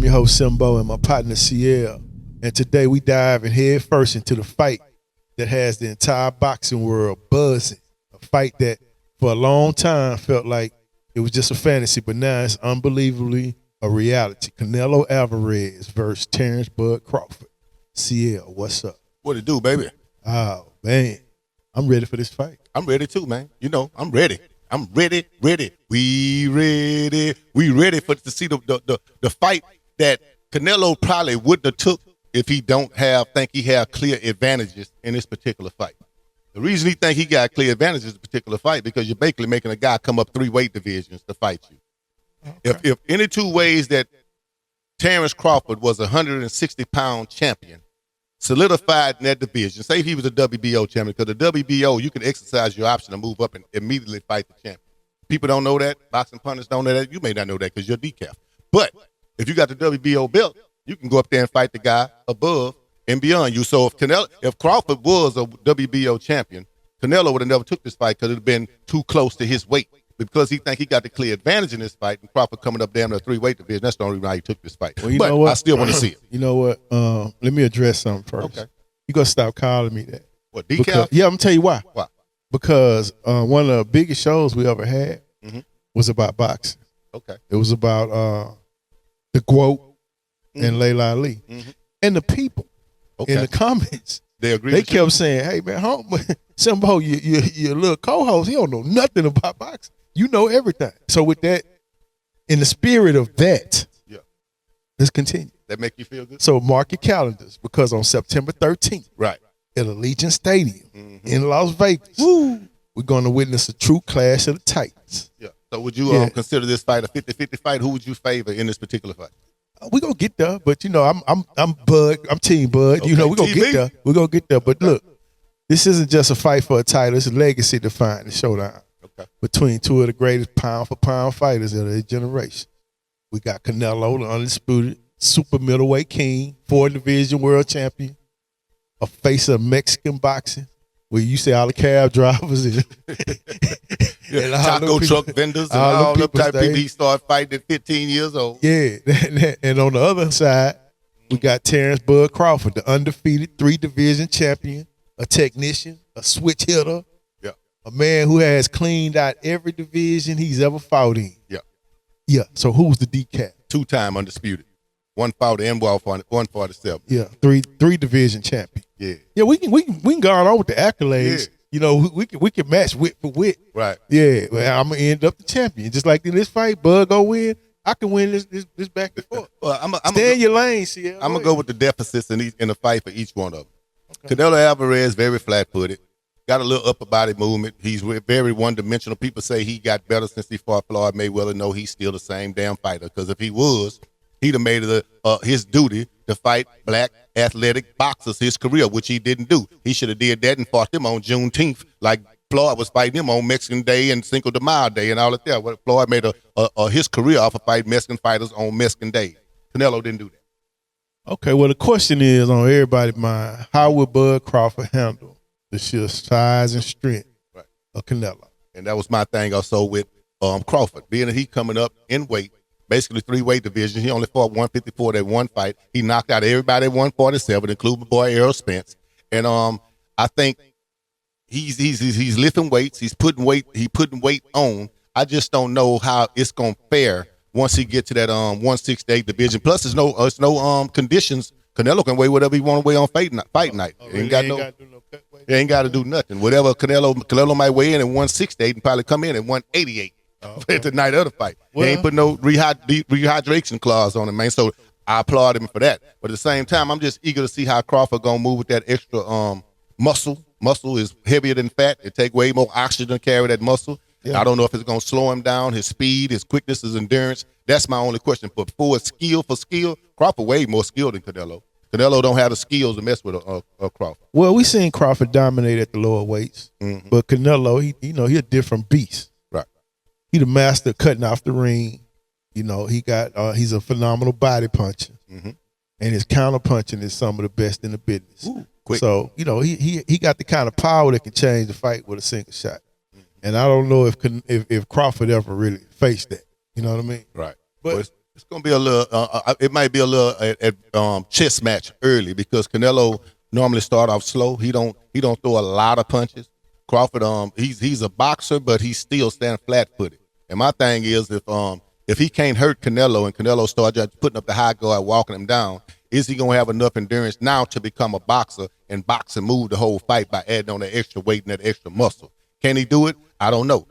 I'm your host, Simbo, and my partner, CL. And today we dive in head first into the fight that has the entire boxing world buzzing. A fight that for a long time felt like it was just a fantasy, but now it's unbelievably a reality. Canelo Alvarez versus Terence Bud Crawford. CL, what's up? What it do, baby? Oh, man. I'm ready for this fight. I'm ready too, man. You know, I'm ready. I'm ready. We ready. We ready to see the fight that Canelo probably wouldn't have took if he think he have clear advantages in this particular fight. The reason he think he got clear advantages in this particular fight because you're basically making a guy come up 3 weight divisions to fight you. Okay. If any 2 ways that Terence Crawford was a 160-pound champion, solidified in that division, say he was a WBO champion, because the WBO, you can exercise your option to move up and immediately fight the champion. People don't know that. Boxing pundits don't know that. You may not know that because you're decaf. But if you got the WBO belt, you can go up there and fight the guy above and beyond you. So if Crawford was a WBO champion, Canelo would have never took this fight because it would have been too close to his weight. Because he think he got the clear advantage in this fight, and Crawford coming up damn near 3 weight division. That's the only reason why he took this fight. Well, but I still want to see it. You know what? Let me address something first. Okay. You got to stop calling me that. What, decaf? Yeah, I'm going to tell you why. Why? Because one of the biggest shows we ever had was about boxing. Okay. It was about the GOAT and Layla Ali. And the people in the comments, they kept saying, hey, man, Simbo, your little co-host, he don't know nothing about boxing. You know everything. So with that, in the spirit of that, let's continue. That make you feel good? So mark your calendars, because on September 13th, right, at Allegiant Stadium in Las Vegas, we're going to witness a true clash of the Titans. Yeah. So would you consider this fight a 50-50 fight? Who would you favor in this particular fight? We're going to get there, but, you know, I'm Bud. I'm Team Bud. Okay, you know, we're going to get there. We're going to get there. But look, this isn't just a fight for a title. It's a legacy defining showdown between 2 of the greatest pound-for-pound fighters of their generation. We got Canelo, the undisputed super middleweight king, 4-division world champion, a face of Mexican boxing, where you say all the cab drivers and taco truck vendors and all them type of people. He started fighting at 15 years old. Yeah, and on the other side, we got Terence Bud Crawford, the undefeated 3-division champion, a technician, a switch hitter, a man who has cleaned out every division he's ever fought in. Yeah. So who's the decaf? 2-time undisputed. 140 and 147. Yeah, three division champion. Yeah. We can go on with the accolades. Yeah. You know, we can match wit for wit. Right. Yeah. Well, I'm gonna end up the champion. Just like in this fight, Bud go win. I can win this back and forth. Well, Stay in your lane, CL. I'm gonna go with the deficits in the fight for each one of them. Okay. Canelo Alvarez, very flat-footed. Got a little upper body movement. He's very one-dimensional. People say he got better since he fought Floyd Mayweather. No, he's still the same damn fighter. Because if he was, he'd have made it his duty to fight black athletic boxers his career, which he didn't do. He should have did that and fought them on Juneteenth, like Floyd was fighting him on Mexican Day and Cinco de Mayo Day and all of that. Floyd made his career off of fighting Mexican fighters on Mexican Day. Canelo didn't do that. Okay, well, the question is on everybody's mind, how would Bud Crawford handle the sheer size and strength of Canelo? And that was my thing also with Crawford, being that he coming up in weight, basically 3 weight divisions. He only fought 154 that one fight. He knocked out everybody at 147, including my boy Errol Spence. And I think he's lifting weights. He's putting weight on. I just don't know how it's gonna fare once he get to that 168 division. Plus, there's no conditions. Canelo can weigh whatever he want to weigh on fight night. He ain't got to do nothing. Whatever Canelo might weigh in at 168 and probably come in at 188 at the night of the fight. Well, he ain't put no rehydration clause on him, man. So I applaud him for that. But at the same time, I'm just eager to see how Crawford gonna move with that extra muscle. Muscle is heavier than fat. It take way more oxygen to carry that muscle. Yeah. I don't know if it's gonna slow him down, his speed, his quickness, his endurance. That's my only question. But for skill, Crawford way more skilled than Canelo. Canelo don't have the skills to mess with a Crawford. Well, we seen Crawford dominate at the lower weights, but Canelo, he a different beast. Right. He the master of cutting off the ring. You know, he's a phenomenal body puncher, and his counter punching is some of the best in the business. Quick. So you know, he got the kind of power that can change the fight with a single shot. And I don't know if Crawford ever really faced that. You know what I mean? Right. But It's gonna be a little. It might be a little chess match early because Canelo normally start off slow. He don't throw a lot of punches. Crawford, he's a boxer, but he still stand flat-footed. And my thing is, if he can't hurt Canelo and Canelo start just putting up the high guard, walking him down, is he gonna have enough endurance now to become a boxer and box and move the whole fight by adding on that extra weight and that extra muscle? Can he do it? I don't know.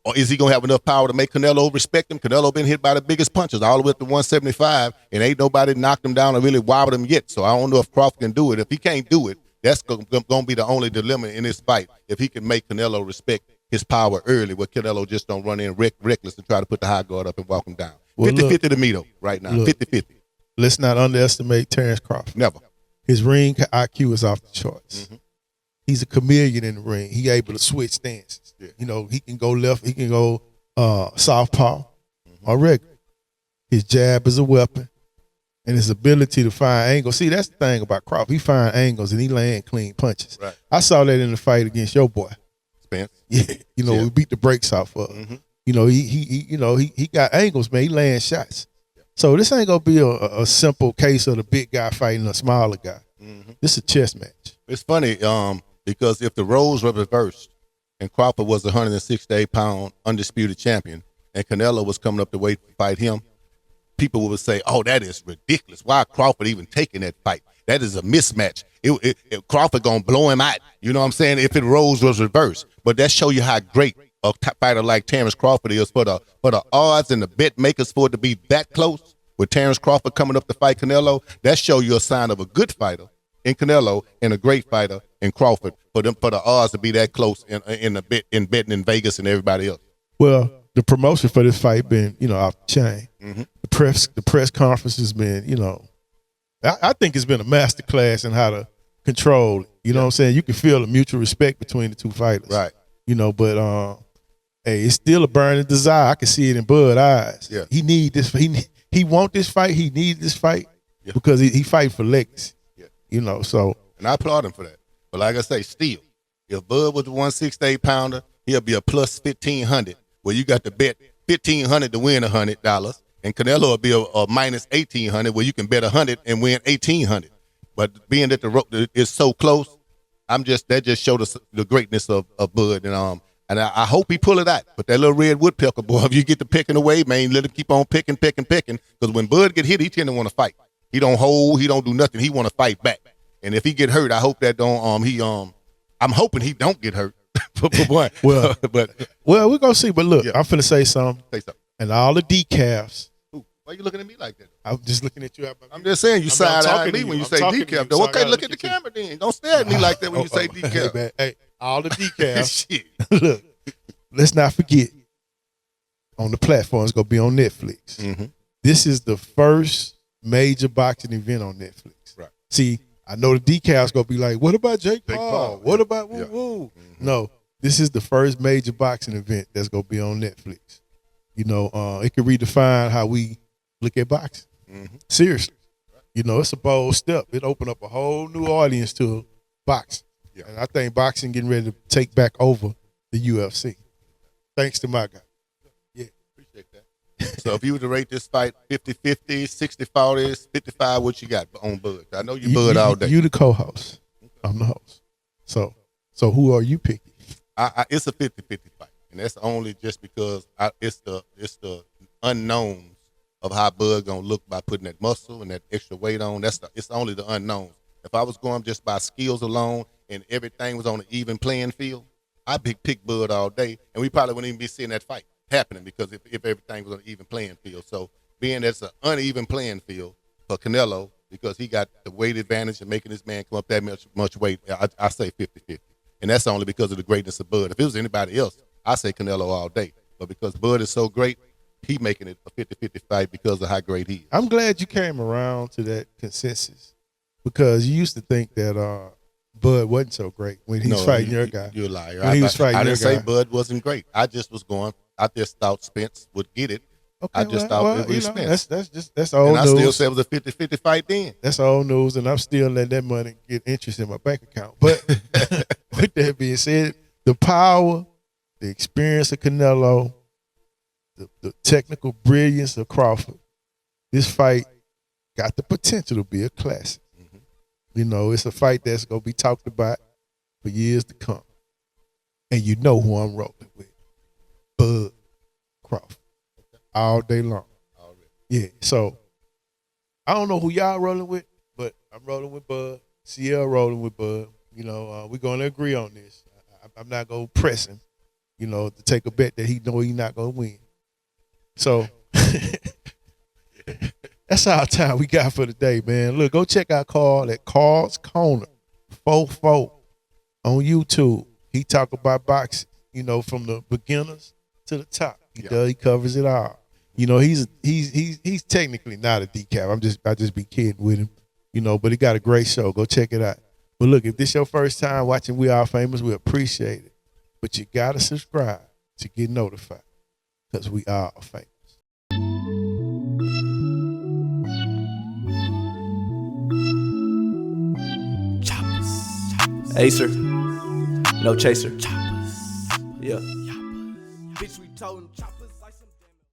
Or is he going to have enough power to make Canelo respect him? Canelo been hit by the biggest punches all the way up to 175, and ain't nobody knocked him down or really wobbled him yet. So I don't know if Crawford can do it. If he can't do it, that's going to be the only dilemma in this fight. If he can make Canelo respect his power early, where Canelo just don't run in reckless and try to put the high guard up and walk him down. 50-50 to me, though, right now. 50-50. Let's not underestimate Terence Crawford. Never. His ring IQ is off the charts. Mm-hmm. He's a chameleon in the ring. He able to switch stances. Yeah. You know, he can go left, he can go southpaw or regular. His jab is a weapon, and his ability to find angles. See, that's the thing about Crawford. He find angles and he land clean punches. Right. I saw that in the fight against your boy Spence. Yeah, we beat the brakes off of him. Mm-hmm. He got angles, man. He land shots. Yeah. So this ain't gonna be a simple case of the big guy fighting a smaller guy. Mm-hmm. This is a chess match. It's funny because if the roles were reversed and Crawford was the 168-pound undisputed champion and Canelo was coming up to wait to fight him, people would say, oh, that is ridiculous. Why Crawford even taking that fight? That is a mismatch. Crawford going to blow him out. You know what I'm saying? If it roles was reversed. But that show you how great a fighter like Terence Crawford is for the odds and the bet makers for it to be that close with Terence Crawford coming up to fight Canelo. That show you a sign of a good fighter in Canelo and a great fighter in Crawford for the odds to be that close in betting in Vegas and everybody else. Well, the promotion for this fight been off the chain. Mm-hmm. The press conference has been I think it's been a master class in how to control it. You know what I'm saying? You can feel the mutual respect between the two fighters. Right. But hey, it's still a burning desire. I can see it in Bud's eyes. Yeah. He need this. He want this fight. He needs this fight because he fight for legacy. Yeah. So. And I applaud him for that. But like I say, still, if Bud was the 168-pounder, he'll be a plus 1,500, where you got to bet $1,500 to win $100, and Canelo will be a minus 1,800, where you can bet 100 and win 1,800. But being that the road is so close, that just showed us the greatness of Bud, and I hope he pull it out. But that little red woodpecker boy, if you get to picking away, man, let him keep on picking, because when Bud get hit, he tend to want to fight. He don't hold, he don't do nothing. He want to fight back. And if he get hurt, I hope that I'm hoping he don't get hurt. but we're gonna see. But look, I'm finna say something. Say something. And all the decaf. Ooh, why you looking at me like that? I'm just looking at you. I'm just saying you side-eye me when you say decaf. So okay, look at the camera then. Don't stare at me like that when you say decaf. Hey, all the decaf. Shit. Look, let's not forget. On the platform, it's gonna be on Netflix. Mm-hmm. This is the first major boxing event on Netflix. Right. See, I know the decal's gonna be like, what about Jake Paul? What about woo woo? Mm-hmm. No, this is the first major boxing event that's gonna be on Netflix. It could redefine how we look at boxing. Mm-hmm. Seriously. It's a bold step. It opened up a whole new audience to boxing. Yeah. And I think boxing getting ready to take back over the UFC. Thanks to my guy. Yeah. Appreciate that. So if you were to rate this fight 50-50, 60-40, 55, what you got on Bud? I know you Bud all day. You the co-host. I'm the host. So who are you picking? It's a 50-50 fight. And that's only just because it's the unknowns of how Bud gonna look by putting that muscle and that extra weight on. It's only the unknowns. If I was going just by skills alone and everything was on an even playing field, I'd pick Bud all day, and we probably wouldn't even be seeing that fight happening because if everything was on an even playing field. So being that's an uneven playing field for Canelo because he got the weight advantage and making this man come up that much weight, I say 50-50. And that's only because of the greatness of Bud. If it was anybody else, I say Canelo all day. But because Bud is so great, he making it a 50-50 fight because of how great he is. I'm glad you came around to that consensus because you used to think that Bud wasn't so great when he was fighting your guy. You're a liar. I didn't say Bud wasn't great. I just thought Spence would get it. Okay, I just thought it was Spence. That's old news. And I still said it was a 50-50 fight then. That's old news, and I'm still letting that money get interest in my bank account. But with that being said, the power, the experience of Canelo, the technical brilliance of Crawford, this fight got the potential to be a classic. You know, it's a fight that's gonna be talked about for years to come. And you know who I'm rolling with. Bud Crawford. All day long. Yeah, so I don't know who y'all rolling with, but I'm rolling with Bud. CL rolling with Bud. You know, we're gonna agree on this. I'm not gonna press him, you know, to take a bet that he know he's not gonna win. So that's our time we got for today, man. Look, go check out Carl at Carl's Corner 44 on YouTube. He talk about boxing, you know, from the beginners to the top. He covers it all. You know, he's technically not a decaf. I just be kidding with him, you know, but he got a great show. Go check it out. But look, if this your first time watching We Are Famous, we appreciate it. But you gotta subscribe to get notified, because we are famous. Acer, no chaser. Yeah. Bitch, we told him